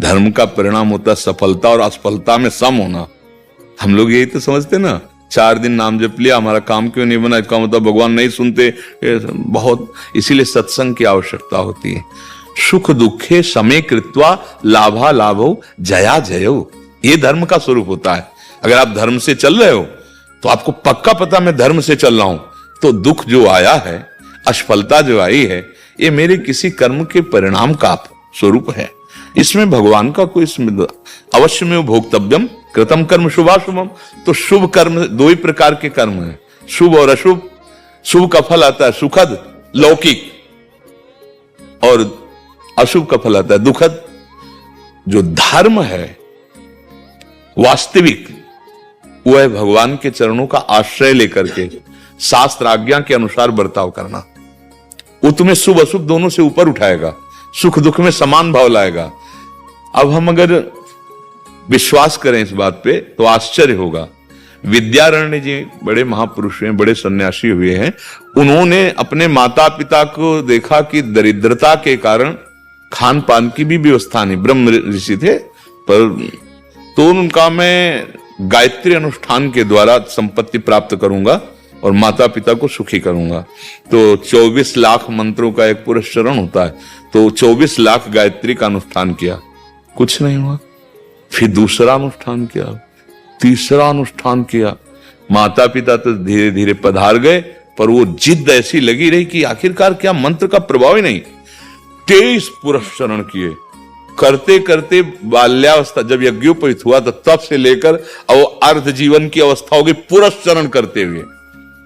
धर्म का परिणाम होता है सफलता और असफलता में सम होना। हम लोग यही तो समझते ना, 4 दिन नाम जप लिया, हमारा काम क्यों नहीं बना, इसका मतलब भगवान नहीं सुनते बहुत। इसीलिए सत्संग की आवश्यकता होती है। सुख दुखे समय कृत्वा लाभा लाभो जया जयो, ये धर्म का स्वरूप होता है। अगर आप धर्म से चल रहे हो तो आपको पक्का पता मैं धर्म से चल रहा हूं, तो दुख जो आया है, असफलता जो आई है, ये मेरे किसी कर्म के परिणाम का स्वरूप है। इसमें भगवान का कोई अवश्य में भोक्तव्यम कृतम कर्म शुभाशुभम। तो शुभ कर्म 2 ही प्रकार के कर्म हैं, शुभ और अशुभ। शुभ का फल आता है सुखद लौकिक, और अशुभ का फल आता है दुखद। जो धर्म है वास्तविक, वो है भगवान के चरणों का आश्रय लेकर के शास्त्र आज्ञा के अनुसार बर्ताव करना। वो तुम्हें शुभ अशुभ दोनों से ऊपर उठाएगा, सुख दुख में समान भाव लाएगा। अब हम अगर विश्वास करें इस बात पे तो आश्चर्य होगा। विद्यारण्य जी बड़े महापुरुष हैं, बड़े सन्यासी हुए हैं। उन्होंने अपने माता पिता को देखा कि दरिद्रता के कारण खान पान की भी व्यवस्था नहीं, ब्रह्म ऋषि थे, पर तो उनका मैं गायत्री अनुष्ठान के द्वारा संपत्ति प्राप्त करूंगा और माता पिता को सुखी करूंगा। तो 24 लाख मंत्रों का एक पुरस्चरण होता है, तो 24 लाख गायत्री का अनुष्ठान किया, कुछ नहीं हुआ। फिर दूसरा अनुष्ठान किया, तीसरा अनुष्ठाान किया, माता पिता तो धीरे धीरे पधार गए, पर वो जिद ऐसी लगी रही कि आखिरकार क्या मंत्र का प्रभाव ही नहीं। 23 पुरस्चरण किए, करते करते बाल्यावस्था जब यज्ञोपवीत हुआ तो तब से लेकर वो अर्ध जीवन की अवस्था होगी पुरस्चरण करते हुए।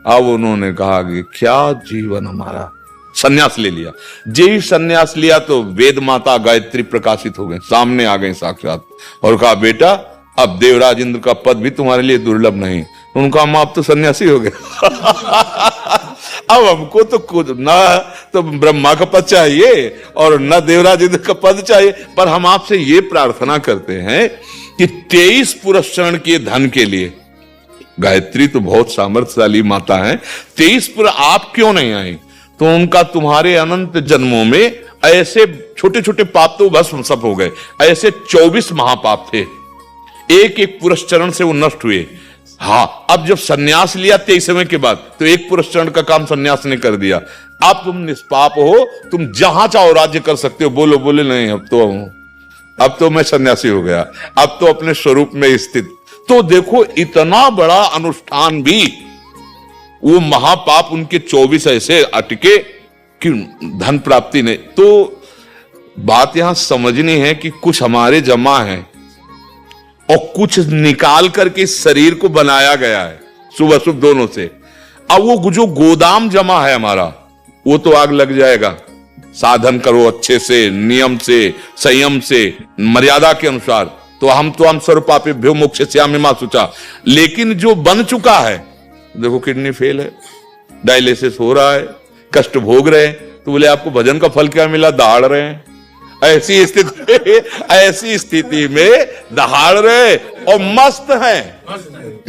अब उन्होंने कहा कि क्या जीवन हमारा, सन्यास ले लिया। जे सन्यास लिया तो वेद माता गायत्री प्रकाशित हो गए, सामने आ गए साक्षात, और कहा बेटा अब देवराज इंद्र का पद भी तुम्हारे लिए दुर्लभ नहीं। उनका हम आप तो सन्यासी हो गए अब हमको तो खुद ना तो ब्रह्मा का पद चाहिए और न देवराज इंद्र का पद चाहिए, पर हम आपसे ये प्रार्थना करते हैं कि 23 पुरस्चरण किए धन के लिए, गायत्री तो बहुत सामर्थ्यशाली माता है, 23 पुर आप क्यों नहीं आई? तो उनका तुम्हारे अनंत जन्मों में ऐसे छोटे छोटे पाप तो भस्म सब हो गए, ऐसे 24 महापाप थे, एक एक पुरस्चरण से वो नष्ट हुए। हाँ, अब जब सन्यास लिया 23वें के बाद, तो एक पुरस्चरण का काम सन्यास ने कर दिया। अब तुम निष्पाप हो, तुम जहां चाहो राज्य कर सकते हो। बोलो बोले नहीं, अब तो मैं सन्यासी हो गया, अब तो अपने स्वरूप में स्थित। तो देखो इतना बड़ा अनुष्ठान भी, वो महापाप उनके 24 ऐसे अटके कि धन प्राप्ति नहीं। तो बात यहां समझनी है कि कुछ हमारे जमा है और कुछ निकाल करके इस शरीर को बनाया गया है, शुभ अशुभ दोनों से। अब वो जो गोदाम जमा है हमारा, वो तो आग लग जाएगा। साधन करो अच्छे से, नियम से, संयम से, मर्यादा के अनुसार, तो हम सर्वपापेभ्यो मोक्षयिष्यामि मा शुचा। लेकिन जो बन चुका है, देखो किडनी फेल है, डायलिसिस हो रहा है, कष्ट भोग रहे हैं, तो बोले आपको भजन का फल क्या मिला? दहाड़ रहे हैं। ऐसी स्थिति में दहाड़ रहे और मस्त हैं।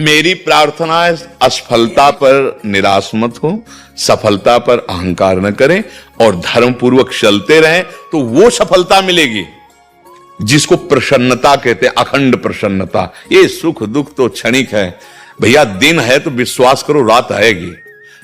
मेरी प्रार्थना है असफलता पर निराश मत हो, सफलता पर अहंकार न करें और धर्म पूर्वक चलते रहें, तो वो सफलता मिलेगी जिसको प्रसन्नता कहते हैं, अखंड प्रसन्नता। ये सुख दुख तो क्षणिक है भैया, दिन है तो विश्वास करो रात आएगी,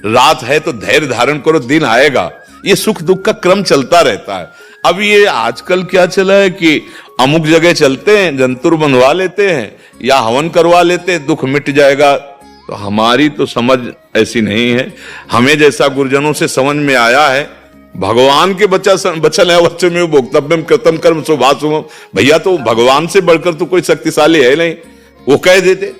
रात है तो धैर्य धारण करो दिन आएगा। ये सुख दुख का क्रम चलता रहता है। अब ये आजकल क्या चला है कि अमुक जगह चलते हैं, जंतुर बंधवा लेते हैं या हवन करवा लेते हैं, दुख मिट जाएगा। तो हमारी तो समझ ऐसी नहीं है। हमें जैसा गुरुजनों से समझ में आया है, भगवान के बचन है वच्चे में भोक्तव्यम कृतम कर्म शुभाशुभम। भैया तो भगवान से बढ़कर तो कोई शक्तिशाली है नहीं। वो कह देते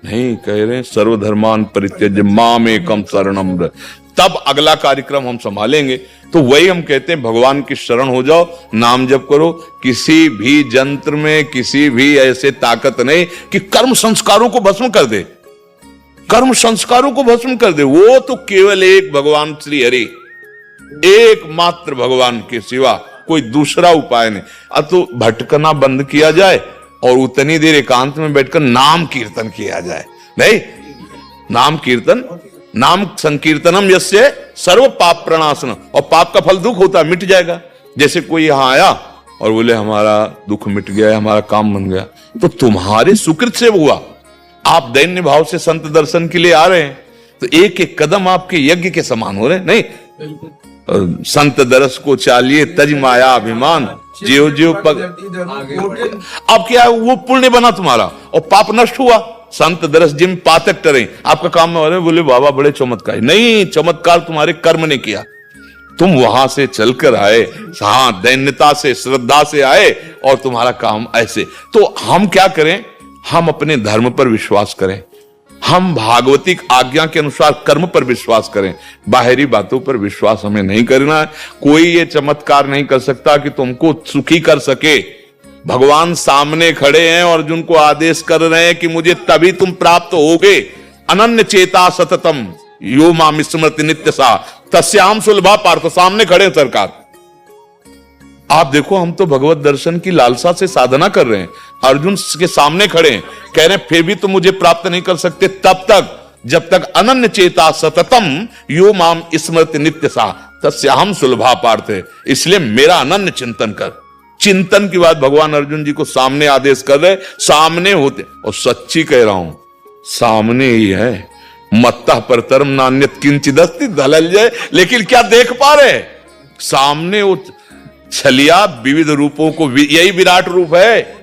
नहीं, कह रहे सर्वधर्मान परित्यज्य माम एकम शरणम व्रज। तब अगला कार्यक्रम हम संभालेंगे। तो वही हम कहते हैं, भगवान की शरण हो जाओ, नाम जप करो। किसी भी जंत्र में किसी भी ऐसे ताकत नहीं कि कर्म संस्कारों को भस्म कर दे, कर्म संस्कारों को भस्म कर दे। वो तो केवल एक भगवान श्री हरि, एकमात्र भगवान के सिवा कोई दूसरा उपाय नहीं। अब तो भटकना बंद किया जाए और उतनी देर एकांत में बैठकर नाम कीर्तन किया जाए। नहीं, नाम कीर्तन, नाम संकीर्तनम यस्य सर्व पाप प्रणाशन, और पाप का फल दुख होता है, मिट जाएगा। जैसे कोई यहां आया और बोले हमारा दुख मिट गया, हमारा काम बन गया। तो तुम्हारे सुकृत से हुआ, आप दैन्य भाव से संत दर्शन के लिए आ रहे हैं, तो एक एक कदम आपके यज्ञ के समान हो रहे हैं। नहीं, संत दरस को चालिए तज माया अभिमान, जियो जियो पग। अब क्या, वो पुण्य बना तुम्हारा और पाप नष्ट हुआ। संत दरस जिम पातक टरे, आपका काम में हो रहे, बोले बाबा बड़े चमत्कार। नहीं, चमत्कार तुम्हारे कर्म ने किया। तुम वहां से चलकर आए, हाँ, दैन्यता से, श्रद्धा से आए, और तुम्हारा काम ऐसे। तो हम क्या करें, हम अपने धर्म पर विश्वास करें, हम भागवतिक आज्ञा के अनुसार कर्म पर विश्वास करें, बाहरी बातों पर विश्वास हमें नहीं करना है। कोई ये चमत्कार नहीं कर सकता कि तुमको सुखी कर सके। भगवान सामने खड़े हैं और अर्जुन को आदेश कर रहे हैं कि मुझे तभी तुम प्राप्त होगे। अनन्य चेता सततम यो माम स्मृति नित्य सा तस्याम सुलभा पार्थ, सामने खड़े हैं सरकार। आप देखो, हम तो भगवत दर्शन की लालसा से साधना कर रहे हैं, अर्जुन के सामने खड़े हैं, कह रहे हैं फिर भी तुम मुझे प्राप्त नहीं कर सकते तब तक जब तक अनन्य चेता सततम यो माम स्मृति नित्य सा तस्याहम सुलभा पार्थ। इसलिए मेरा अनन्य चिंतन कर। चिंतन की बात भगवान अर्जुन जी को सामने आदेश कर रहे, सामने होते, और सच्ची कह रहा हूं, सामने ही है। मत्तः परतरम नान्यत किंचिदस्ति धनंजय। लेकिन क्या देख पा रहे, सामने वो छलिया विविध रूपों को, यही विराट रूप है।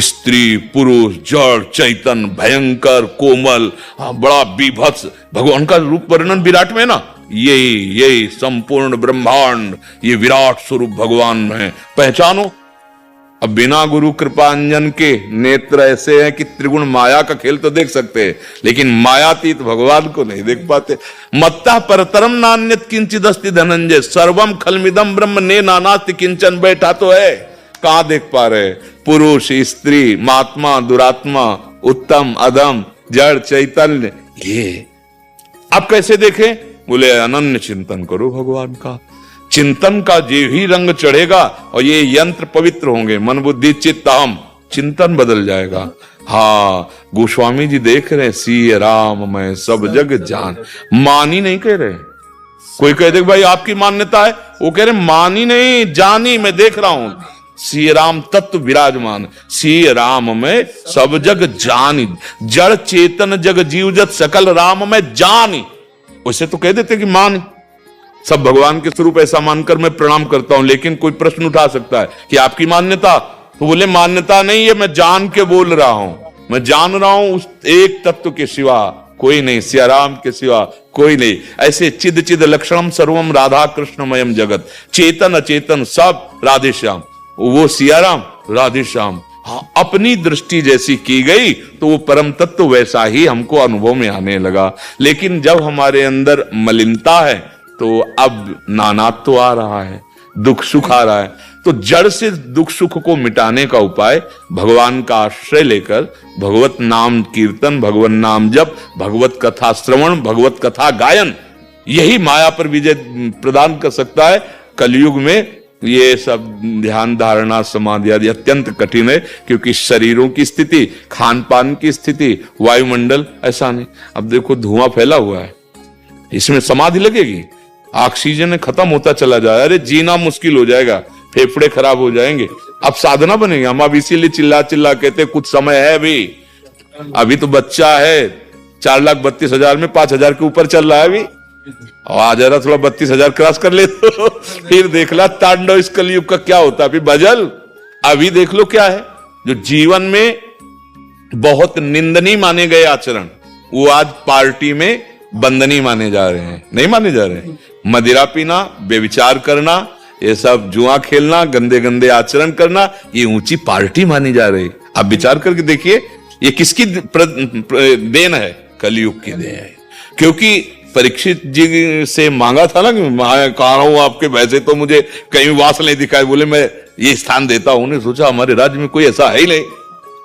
स्त्री पुरुष जड़ चैतन भयंकर कोमल, बड़ा बीभत्स, भगवान का रूप वर्णन विराट में ना, यही संपूर्ण ब्रह्मांड, ये विराट स्वरूप भगवान में पहचानो। अब बिना गुरु कृपांजन के नेत्र ऐसे हैं कि त्रिगुण माया का खेल तो देख सकते हैं, लेकिन मायातीत भगवान को नहीं देख पाते। मत्तः परतरम नान्यत किंचिदस्ति धनंजय सर्वम खलमिदम ब्रह्म ने नानास्ति किंचन। बैठा तो है, कहां देख पा रहे, पुरुष स्त्री महात्मा दुरात्मा उत्तम अधम जड़ चैतन्य, ये आप कैसे देखें? बोले अनन्य चिंतन करो भगवान का। चिंतन का जो ही रंग चढ़ेगा और ये यंत्र पवित्र होंगे, मन बुद्धि चित्त अहम, चिंतन बदल जाएगा। हाँ, गोस्वामी जी देख रहे, सी राम मैं सब जग जान। मानी नहीं कह रहे, कोई कह दे भाई आपकी मान्यता है, वो कह रहे मानी नहीं जानी, मैं देख रहा हूं सी राम तत्व विराजमान। सी राम में सब जग जानी, जड़ चेतन जग जीव जत सकल राम में जानी। वैसे तो कह देते कि मान, सब भगवान के स्वरूप ऐसा मानकर मैं प्रणाम करता हूं। लेकिन कोई प्रश्न उठा सकता है कि आपकी मान्यता, तो बोले मान्यता नहीं है, मैं जान के बोल रहा हूं, मैं जान रहा हूं उस एक तत्व के सिवा कोई नहीं, सिया राम के सिवा कोई नहीं। ऐसे चिद चिद लक्षणम सर्वम राधा कृष्णमयम जगत, चेतन अचेतन सब राधे श्याम, वो सिया राम राधे श्याम। हाँ, अपनी दृष्टि जैसी की गई तो वो परम तत्व वैसा ही हमको अनुभव में आने लगा। लेकिन जब हमारे अंदर मलिनता है तो अब नानात्व आ रहा है, दुख सुख आ रहा है। तो जड़ से दुख सुख को मिटाने का उपाय भगवान का आश्रय लेकर भगवत नाम कीर्तन, भगवत नाम जप, भगवत कथा श्रवण, भगवत कथा गायन, यही माया पर विजय प्रदान कर सकता है। कलयुग में ये सब ध्यान धारणा समाधि आदि अत्यंत कठिन है, क्योंकि शरीरों की स्थिति, खान पान की स्थिति, वायुमंडल ऐसा नहीं। अब देखो धुआं फैला हुआ है, इसमें समाधि लगेगी, ऑक्सीजन खत्म होता चला जाए, अरे जीना मुश्किल हो जाएगा, फेफड़े खराब हो जाएंगे। अब साधना बनेगी। हम अब इसीलिए चिल्ला चिल्ला कहते कुछ समय है, अभी तो बच्चा है, 4,32,000 में 5,000 के ऊपर चल रहा है अभी, और आ जा रहा थोड़ा 32,000 क्रॉस कर ले तो फिर देख ला तांडव इस कलयुग का क्या होता है, फिर बजल। अभी देख लो क्या है, जो जीवन में बहुत निंदनीय माने गए आचरण, वो आज पार्टी में बंदनीय माने जा रहे हैं, नहीं माने जा रहे हैं। मदिरा पीना, बेविचार करना, ये सब जुआ खेलना, गंदे गंदे आचरण करना, ये ऊंची पार्टी मानी जा रही। अब विचार करके देखिए ये किसकी देन है? कलयुग की देन है। क्योंकि परीक्षित जी से मांगा था ना कि मैं कहा हूं आपके, वैसे तो मुझे कहीं वास नहीं दिखाई, बोले मैं ये स्थान देता हूं। उन्हें सोचा हमारे राज्य में कोई ऐसा है ही नहीं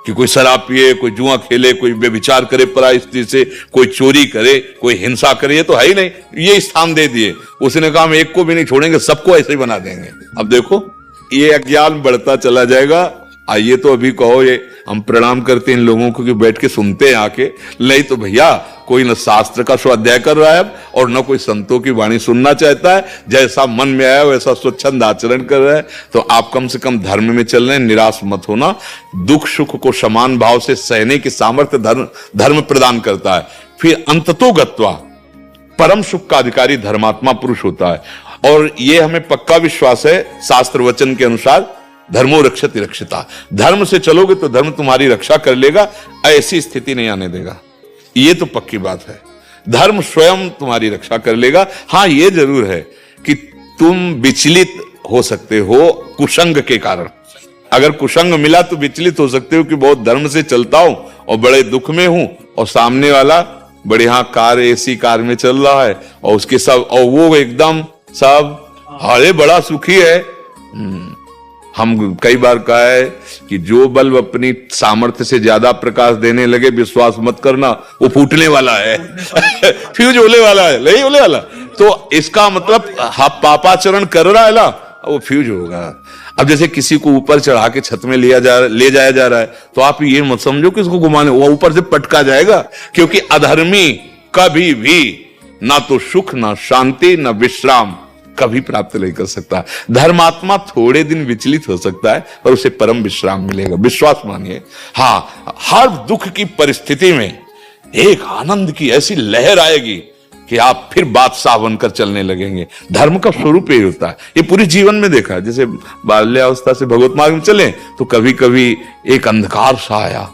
कि कोई शराब पिए, कोई जुआ खेले, कोई बेविचार करे पराई स्त्री से, कोई चोरी करे, कोई हिंसा करे, ये तो है ही नहीं। ये स्थान दे दिए। उसने कहा हम एक को भी नहीं छोड़ेंगे, सबको ऐसे ही बना देंगे। अब देखो ये अज्ञान बढ़ता चला जाएगा। आइए तो अभी कहो, ये हम प्रणाम करते हैं इन लोगों को कि बैठ के सुनते हैं आके, नहीं तो भैया कोई न शास्त्र का स्वाध्याय कर रहा है अब, और न कोई संतों की वाणी सुनना चाहता है। जैसा मन में आया वैसा स्वच्छंद आचरण कर रहा है। तो आप कम से कम धर्म में चल रहे हैं, निराश मत होना। दुख सुख को समान भाव से सहने की सामर्थ्य धर्म प्रदान करता है। फिर अंततो गत्वा परम सुख का अधिकारी धर्मात्मा पुरुष होता है। और यह हमें पक्का विश्वास है शास्त्र वचन के अनुसार, धर्मो रक्षति रक्षिता। धर्म से चलोगे तो धर्म तुम्हारी रक्षा कर लेगा, ऐसी स्थिति नहीं आने देगा। ये तो पक्की बात है, धर्म स्वयं तुम्हारी रक्षा कर लेगा। हां, ये जरूर है कि तुम विचलित हो सकते हो कुसंग के कारण। अगर कुसंग मिला तो विचलित हो सकते हो कि बहुत धर्म से चलता हूं और बड़े दुख में हूं, और सामने वाला बड़े हाँ कार, एसी कार में चल रहा है, और उसके सब, और वो एकदम सब अरे बड़ा सुखी है। हम कई बार कहा है कि जो बल्ब अपनी सामर्थ्य से ज्यादा प्रकाश देने लगे, विश्वास मत करना, वो फूटने वाला है फ्यूज होने वाला है, नहीं होने वाला। तो इसका मतलब पापाचरण कर रहा है ना, वो फ्यूज होगा। अब जैसे किसी को ऊपर चढ़ा के छत में ले जाया जा रहा है, तो आप ये मत समझो कि उसको घुमाने, वो ऊपर से पटका जाएगा। क्योंकि अधर्मी कभी भी ना तो सुख, ना शांति, ना विश्राम कभी प्राप्त नहीं कर सकता। धर्मात्मा थोड़े दिन विचलित हो सकता है, और उसे परम विश्राम मिलेगा, विश्वास मानिए। हाँ, हर दुख की परिस्थिति में एक आनंद की ऐसी लहर आएगी कि आप फिर बादशाह बनकर चलने लगेंगे। धर्म का स्वरूप यही होता है। ये पूरे जीवन में देखा है। जैसे बाल्यावस्था से भगवत मार्ग में चले तो कभी कभी एक अंधकार सा आया,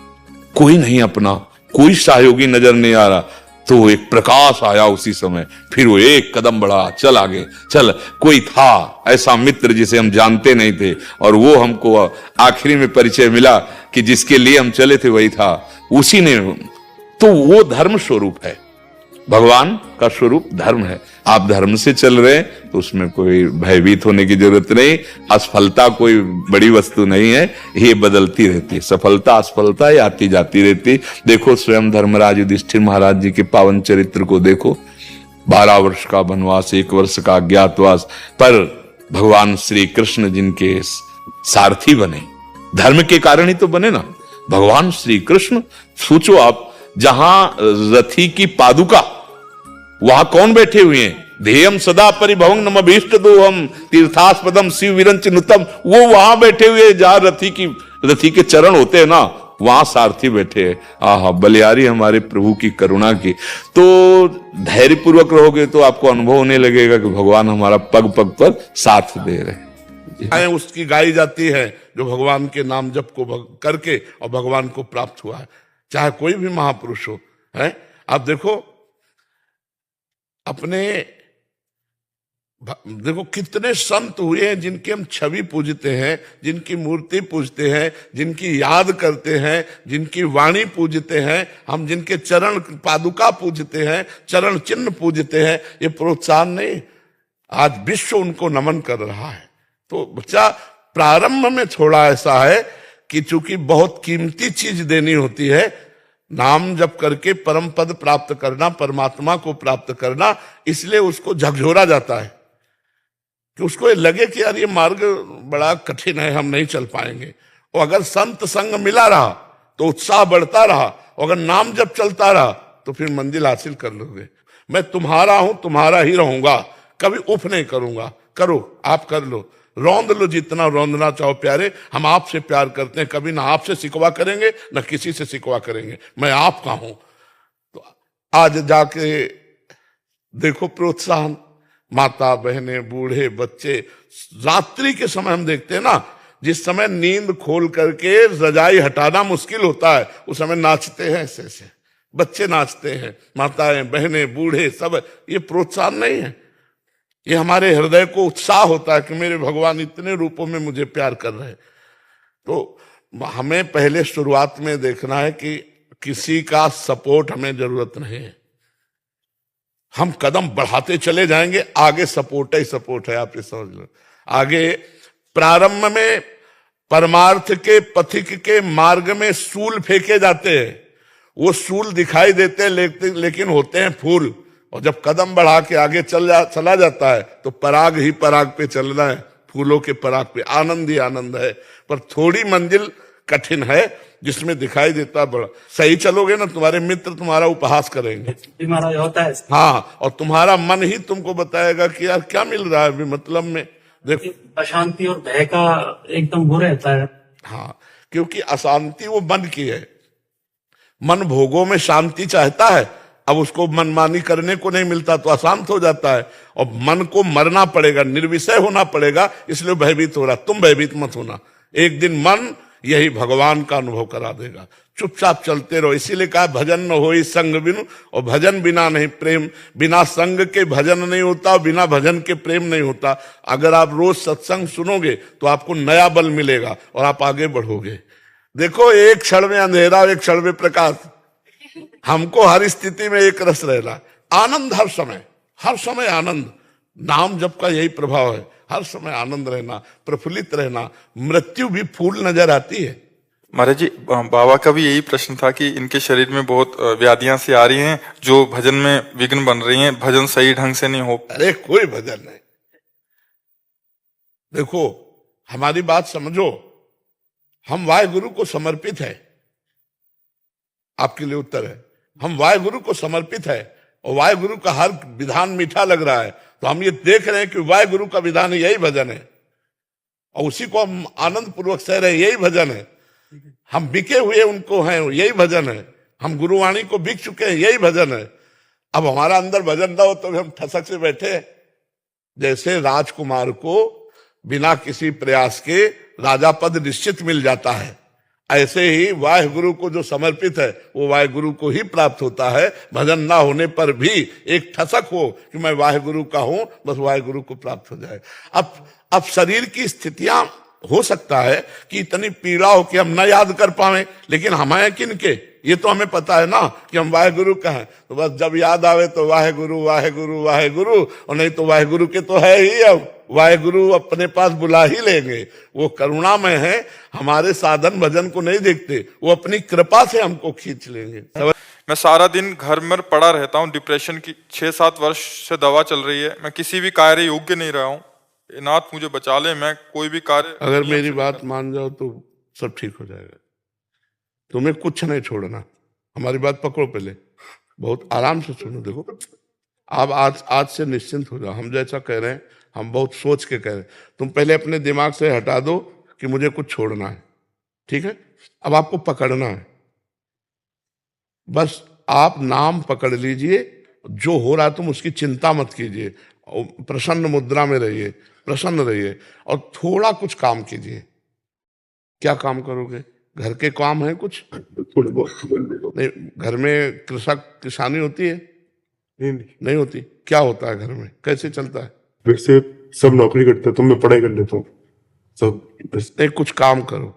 कोई नहीं अपना, कोई सहयोगी नजर नहीं आ रहा, तो एक प्रकाश आया उसी समय। फिर वो एक कदम बढ़ा, चल आगे चल। कोई था ऐसा मित्र जिसे हम जानते नहीं थे, और वो हमको आखिरी में परिचय मिला कि जिसके लिए हम चले थे वही था, उसी ने। तो वो धर्म स्वरूप है, भगवान का स्वरूप धर्म है। आप धर्म से चल रहे हैं तो उसमें कोई भयभीत होने की जरूरत नहीं। असफलता कोई बड़ी वस्तु नहीं है, ये बदलती रहती है। सफलता असफलता ये आती जाती रहती। देखो स्वयं धर्मराज युधिष्ठिर महाराज जी के पावन चरित्र को देखो। 12 वर्ष का वनवास, 1 वर्ष का अज्ञातवास, पर भगवान श्री कृष्ण जिनके सारथी बने, धर्म के कारण ही तो बने ना भगवान श्री कृष्ण। सोचो आप, जहां रथी की पादुका, वहां कौन बैठे हुए हैं? ध्येयम सदा परिभवं नम अभीष्ट दोहम तीर्थास्पदम शिव विरंच नुतम। वो वहां बैठे हुए जहां रथी के चरण होते हैं ना, वहां सारथी बैठे हैं। आहा, बलियारी हमारे प्रभु की करुणा की। तो धैर्य पूर्वक रहोगे तो आपको अनुभव होने लगेगा कि भगवान हमारा पग पग पर साथ दे रहे हैं। उसकी गाई जाती है जो भगवान के नाम जप को करके और भगवान को प्राप्त हुआ है, चाहे कोई भी महापुरुष हो। है आप देखो, अपने देखो कितने संत हुए हैं जिनकी हम छवि पूजते हैं, जिनकी मूर्ति पूजते हैं, जिनकी याद करते हैं, जिनकी वाणी पूजते हैं, हम जिनके चरण पादुका पूजते हैं, चरण चिन्ह पूजते हैं। ये प्रोत्साहन नहीं, आज विश्व उनको नमन कर रहा है। तो बच्चा, प्रारंभ में थोड़ा ऐसा है कि चूंकि बहुत कीमती चीज देनी होती है, नाम जप करके परम पद प्राप्त करना, परमात्मा को प्राप्त करना, इसलिए उसको झकझोरा जाता है कि उसको ये लगे कि यार ये मार्ग बड़ा कठिन है, हम नहीं चल पाएंगे। और अगर संत संग मिला रहा तो उत्साह बढ़ता रहा, और अगर नाम जप चलता रहा तो फिर मंजिल हासिल कर लोगे। मैं तुम्हारा हूं, तुम्हारा ही रहूंगा, कभी उफ नहीं करूंगा। करो, आप कर लो, रौंद लो जितना रौंदना चाहो प्यारे। हम आपसे प्यार करते हैं, कभी ना आपसे सिकवा करेंगे ना किसी से सिकवा करेंगे। मैं आपका हूं। तो आज जाके देखो प्रोत्साहन, माता बहने बूढ़े बच्चे, रात्रि के समय हम देखते हैं ना, जिस समय नींद खोल करके रजाई हटाना मुश्किल होता है, उस समय नाचते हैं, ऐसे ऐसे बच्चे नाचते हैं, माताएं बहने बूढ़े सब। ये प्रोत्साहन नहीं है, ये हमारे हृदय को उत्साह होता है कि मेरे भगवान इतने रूपों में मुझे प्यार कर रहे हैं। तो हमें पहले शुरुआत में देखना है कि किसी का सपोर्ट हमें जरूरत नहीं है। हम कदम बढ़ाते चले जाएंगे, आगे सपोर्ट ही सपोर्ट है। आप ये समझ लो, आगे प्रारंभ में परमार्थ के पथिक के मार्ग में सूल फेंके जाते हैं। वो सूल दिखाई देते हैं लेकिन होते हैं फूल। और जब कदम बढ़ा के आगे चला जाता है तो पराग ही पराग पे चलना है, फूलों के पराग पे। आनंद ही आनंद है। पर थोड़ी मंजिल कठिन है जिसमें दिखाई देता बड़ा। सही चलोगे ना, तुम्हारे मित्र तुम्हारा उपहास करेंगे। जी महाराज होता है। हाँ, और तुम्हारा मन ही तुमको बताएगा कि यार क्या मिल रहा है अभी, मतलब में देखो। अशांति और भय का एकदम वो रहता है। हाँ, क्योंकि अशांति वो मन की है। मन भोगों में शांति चाहता है, अब उसको मनमानी करने को नहीं मिलता तो अशांत हो जाता है। और मन को मरना पड़ेगा, निर्विषय होना पड़ेगा, इसलिए भयभीत हो रहा। तुम भयभीत मत होना, एक दिन मन यही भगवान का अनुभव करा देगा। चुपचाप चलते रहो। इसीलिए कहा भजन न होई संग बिनु, और भजन बिना नहीं प्रेम। बिना संग के भजन नहीं होता, बिना भजन के प्रेम नहीं होता। अगर आप रोज सत्संग सुनोगे तो आपको नया बल मिलेगा और आप आगे बढ़ोगे। देखो, एक क्षण में अंधेरा, एक क्षण में प्रकाश। हमको हर स्थिति में एक रस रहना, आनंद हर समय आनंद। नाम जप का यही प्रभाव है, हर समय आनंद रहना, प्रफुल्लित रहना। मृत्यु भी फूल नजर आती है। महाराज जी, बाबा का भी यही प्रश्न था कि इनके शरीर में बहुत व्याधियां सी आ रही हैं जो भजन में विघ्न बन रही हैं, भजन सही ढंग से नहीं हो। अरे कोई भजन नहीं। देखो, हमारी बात समझो, हम वाहेगुरु को समर्पित है। आपके लिए उत्तर है, हम वाहेगुरु को समर्पित है, और वाहेगुरु का हर विधान मीठा लग रहा है, तो हम ये देख रहे हैं कि वाहेगुरु का विधान यही भजन है, और उसी को हम आनंद पूर्वक सह रहे हैं, यही भजन है। हम बिके हुए उनको हैं, यही भजन है। हम गुरुवाणी को बिक चुके हैं, यही भजन है। अब हमारा अंदर भजन ना हो तो हम ठसक से बैठे। जैसे राजकुमार को बिना किसी प्रयास के राजा पद निश्चित मिल जाता है, ऐसे ही वाहेगुरु को जो समर्पित है वो वाहेगुरु को ही प्राप्त होता है। भजन ना होने पर भी एक ठसक हो कि मैं वाहेगुरु का हूं, बस वाहेगुरु को प्राप्त हो जाए। अब शरीर की स्थितियां हो सकता है कि इतनी पीड़ा हो कि हम न याद कर पाए, लेकिन हमें किनके, ये तो हमें पता है ना कि हम वाहेगुरु का हैं। तो बस जब याद आवे तो वाहेगुरु वाहेगुरु वाहेगुरु, और नहीं तो वाहेगुरु के तो है ही। अब वाहेगुरु अपने पास बुला ही लेंगे। वो करुणामय है, हमारे साधन भजन को नहीं देखते, वो अपनी कृपा से हमको खींच लेंगे। मैं सारा दिन घर में पड़ा रहता हूँ, डिप्रेशन की 6-7 वर्ष से दवा चल रही है। मैं किसी भी कार्य योग्य नहीं रहा हूँ। नाथ मुझे बचा ले, मैं कोई भी कार्य अगर मेरी बात मान जाओ तो सब ठीक हो जाएगा। तुम्हें कुछ नहीं छोड़ना, हमारी बात पकड़ो पहले, बहुत आराम से सुनो। देखो, आप आज से निश्चिंत हो जाओ। हम जैसा कह रहे हैं, हम बहुत सोच के कह रहे हैं। तुम पहले अपने दिमाग से हटा दो कि मुझे कुछ छोड़ना है, ठीक है? अब आपको पकड़ना है, बस आप नाम पकड़ लीजिए। जो हो रहा तुम उसकी चिंता मत कीजिए, प्रसन्न मुद्रा में रहिए, प्रसन्न रहिए, और थोड़ा कुछ काम कीजिए। क्या काम करोगे? घर के काम है कुछ? थोड़े बहुत नहीं, घर में किसानी होती है? नहीं होती। क्या होता है घर में, कैसे चलता है? वैसे सब नौकरी करते हैं तो मैं पढ़ाई कर लेता हूँ सब। नहीं, कुछ काम करो,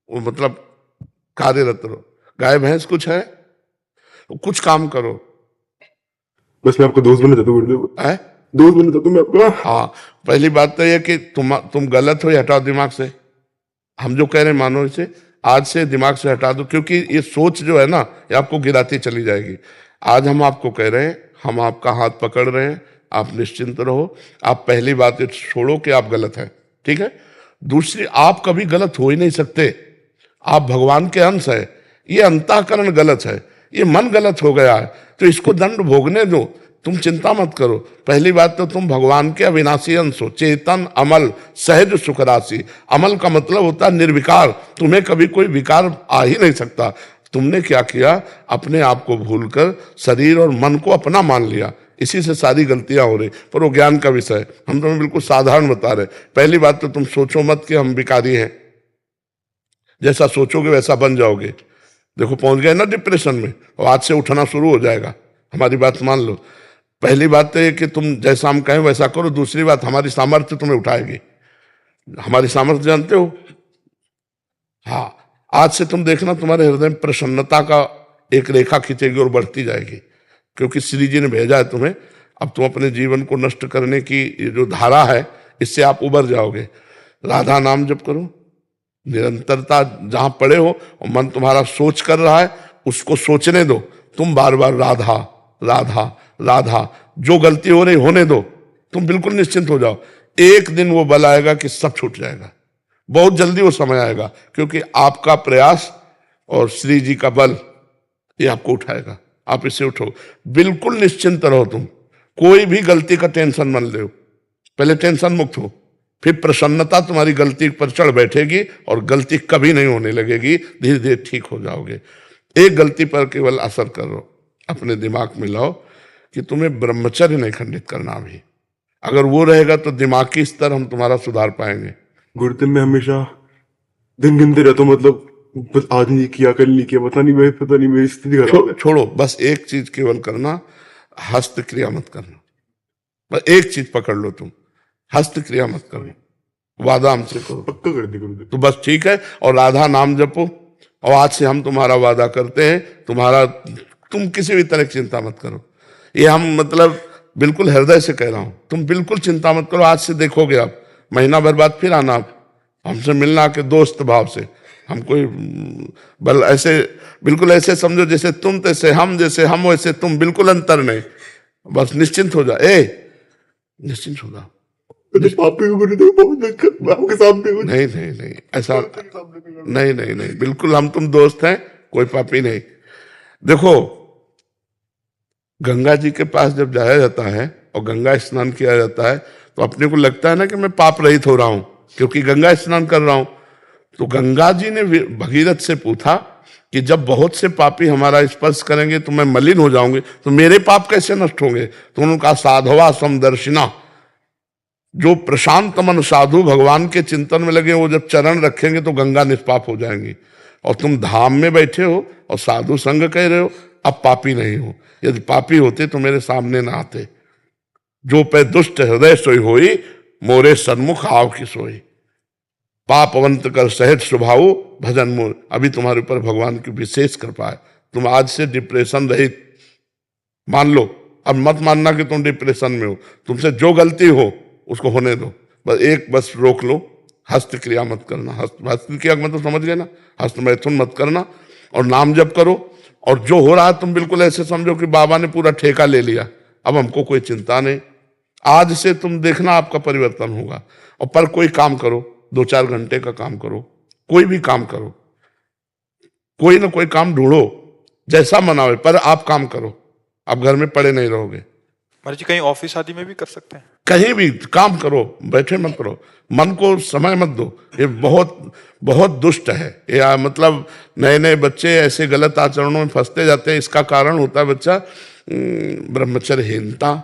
वो मतलब कार्यरत रहो। गाय भैंस कुछ है? कुछ काम करो। बस मैं आपको दोस्त बनना चाहता हूँ। है दोस्त बनना चाहता हूँ मैं आपका। हाँ, पहली बात तो यह कि तुम गलत हो, ये हटाओ दिमाग से। हम जो कह रहे हैं मानो इसे, आज से दिमाग से हटा दो, क्योंकि ये सोच जो है ना, ये आपको गिराती चली जाएगी। आज हम आपको कह रहे हैं, हम आपका हाथ पकड़ रहे हैं, आप निश्चिंत रहो। आप पहली बात छोड़ो कि आप गलत हैं, ठीक है? दूसरी, आप कभी गलत हो ही नहीं सकते। आप भगवान के अंश है। ये अंतःकरण गलत है, ये मन गलत हो गया है, तो इसको दंड भोगने दो। तुम चिंता मत करो। पहली बात तो तुम भगवान के अविनाशी अंश हो, चेतन अमल सहज सुख राशि। अमल का मतलब होता है निर्विकार। तुम्हें कभी कोई विकार आ ही नहीं सकता। तुमने क्या किया? अपने आप को भूलकर शरीर और मन को अपना मान लिया, इसी से सारी गलतियां हो रही। पर वो ज्ञान का विषय है, हम तुम्हें बिल्कुल साधारण बता रहे। पहली बात तो तुम सोचो मत कि हम विकारी हैं। जैसा सोचोगे वैसा बन जाओगे। देखो, पहुंच गए ना डिप्रेशन में, और आज से उठना शुरू हो जाएगा। हमारी बात मान लो। पहली बात तो ये कि तुम जैसा हम कहें वैसा करो। दूसरी बात, हमारी सामर्थ्य तुम्हें उठाएगी। हमारी सामर्थ्य जानते हो? हाँ, आज से तुम देखना तुम्हारे हृदय में प्रसन्नता का एक रेखा खींचेगी और बढ़ती जाएगी, क्योंकि श्री जी ने भेजा है तुम्हें। अब तुम अपने जीवन को नष्ट करने की जो धारा है, इससे आप उबर जाओगे। राधा नाम जप करो, निरंतरता जहां पड़े हो और मन तुम्हारा सोच कर रहा है, उसको सोचने दो। तुम बार बार राधा राधा राधा, जो गलती हो रही होने दो। तुम बिल्कुल निश्चिंत हो जाओ। एक दिन वो बल आएगा कि सब छूट जाएगा। बहुत जल्दी वो समय आएगा, क्योंकि आपका प्रयास और श्री जी का बल ये आपको उठाएगा। आप इससे उठो, बिल्कुल निश्चिंत रहो। तुम कोई भी गलती का टेंशन मत लो, पहले टेंशन मुक्त हो, फिर प्रसन्नता तुम्हारी गलती पर चढ़ बैठेगी और गलती कभी नहीं होने लगेगी, धीरे धीरे ठीक हो जाओगे। एक गलती पर केवल असर करो, अपने दिमाग में लाओ कि तुम्हें ब्रह्मचर्य नहीं खंडित करना अभी। अगर वो रहेगा तो दिमागी स्तर हम तुम्हारा सुधार पाएंगे। गुरुदेव मैं हमेशा दिन गिनते रहता हूँ, मतलब बस आज नहीं किया, कल नहीं किया, पता नहीं मेरी स्थिति खराब है। छोड़ो, बस एक चीज केवल करना, हस्त क्रिया मत करना। बस एक चीज पकड़ लो, तुम हस्त क्रिया मत करो, वादा हमसे करो। पक्का कर दी गुरुदेव। तो बस ठीक है, और राधा नाम जपो। और आज से हम तुम्हारा वादा करते हैं, तुम किसी भी तरह की चिंता मत करो। ये हम मतलब बिल्कुल हृदय से कह रहा हूं, तुम बिल्कुल चिंता मत करो। आज से देखोगे आप, महीना भर बाद फिर आना आप हमसे मिलना के दोस्त भाव से। हम कोई बल ऐसे बिल्कुल ऐसे समझो जैसे तुम तैसे हम, जैसे हम वैसे तुम, बिल्कुल अंतर नहीं। बस निश्चिंत हो जा, निश्चिंत हो जा। पापी को गुरुदेव बहुत आपके सामने नहीं ऐसा नहीं, बिल्कुल हम तुम दोस्त हैं, कोई पापी नहीं। देखो, गंगा जी के पास जब जाया जाता है और गंगा स्नान किया जाता है तो अपने को लगता है ना कि मैं पाप रहित हो रहा हूं, क्योंकि गंगा स्नान कर रहा हूं। तो गंगा जी ने भगीरथ से पूछा कि जब बहुत से पापी हमारा स्पर्श करेंगे तो मैं मलिन हो जाऊंगी, तो मेरे पाप कैसे नष्ट होंगे? तो उन्होंने कहा, साधवा समदर्शिना, जो प्रशांत मन साधु भगवान के चिंतन में लगे, वो जब चरण रखेंगे तो गंगा निष्पाप हो जाएंगी। और तुम धाम में बैठे हो और साधु संग कह रहे हो, अब पापी नहीं हो। यदि पापी होते तो मेरे सामने ना आते। जो पे दुष्ट हृदय सोई होई, मोरे सन्मुख आव की सोई। पापवंत कर सहज स्वभाव भजन मोर। अभी तुम्हारे ऊपर भगवान की विशेष कृपा है, तुम आज से डिप्रेशन रहित मान लो। अब मत मानना कि तुम डिप्रेशन में हो, तुमसे जो गलती हो उसको होने दो। बस रोक लो, हस्त क्रिया मत करना। हस्त क्रिया मतलब समझ गए ना, हस्त मैथुन मत करना, और नाम जप करो। और जो हो रहा है तुम बिल्कुल ऐसे समझो कि बाबा ने पूरा ठेका ले लिया, अब हमको कोई चिंता नहीं। आज से तुम देखना आपका परिवर्तन होगा। और पर कोई काम करो, 2-4 घंटे का काम करो, कोई भी काम करो, कोई ना कोई काम ढूंढो, जैसा मन आवे, पर आप काम करो। आप घर में पड़े नहीं रहोगे। महाराज जी, कहीं ऑफिस आदि में भी कर सकते हैं? कहीं भी काम करो, बैठे मत करो, मन को समय मत दो। ये बहुत बहुत दुष्ट है। ये मतलब नए बच्चे ऐसे गलत आचरणों में फंसते जाते हैं। इसका कारण होता है बच्चा ब्रह्मचर्यहीनता,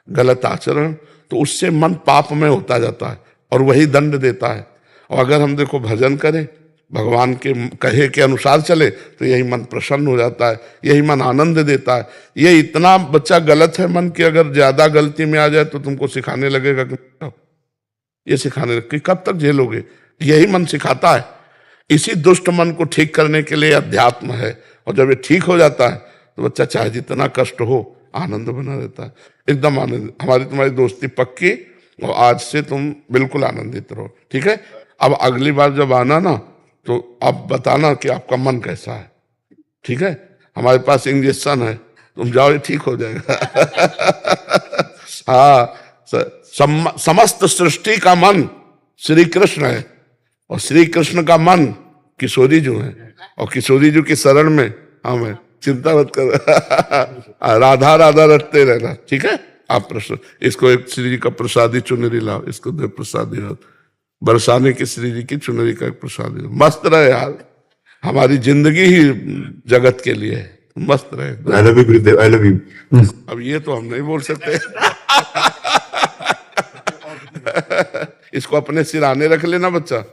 गलत आचरण। तो उससे मन पाप में होता जाता है और वही दंड देता है। और अगर हम देखो भजन करें, भगवान के कहे के अनुसार चले, तो यही मन प्रसन्न हो जाता है, यही मन आनंद देता है। ये इतना बच्चा गलत है मन की, अगर ज्यादा गलती में आ जाए तो तुमको सिखाने लगेगा कि ये सिखाने लगे कि कब तक झेलोगे। यही मन सिखाता है। इसी दुष्ट मन को ठीक करने के लिए अध्यात्म है। और जब ये ठीक हो जाता है तो बच्चा चाहे जितना कष्ट हो, आनंद बना रहता है, एकदम आनंद। हमारी तुम्हारी दोस्ती पक्की, और आज से तुम बिल्कुल आनंदित रहो, ठीक है? अब अगली बार जब आना ना, तो आप बताना कि आपका मन कैसा है, ठीक है? हमारे पास इंजेक्शन है, तुम जाओ, ठीक हो जाएगा। हाँ, समस्त सृष्टि का मन श्री कृष्ण है, और श्री कृष्ण का मन किशोरी जी है, और किशोरी जी की शरण में हम है। चिंता मत कर। राधा राधा रटते रहना, ठीक है? आप प्रश्न इसको एक श्री जी का प्रसादी चुनरी लाओ, इसको दे प्रसादी बरसाने की श्री जी की चुनरी का एक प्रसादी। मस्त रहे यार, हमारी जिंदगी ही जगत के लिए है, मस्त रहे। I love you Gurudev, I love you। अब ये तो हम नहीं बोल सकते। इसको अपने सिराने रख लेना बच्चा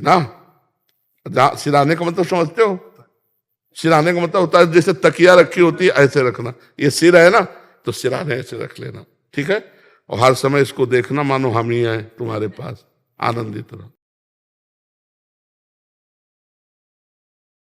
ना। सिराने का मतलब समझते हो? सिराने का मतलब होता है जैसे तकिया रखी होती है, ऐसे रखना। ये सिर है ना, तो सिराने ऐसे रख लेना, ठीक है? और हर समय इसको देखना मानो हम ही आए तुम्हारे पास। आनंदित रहो।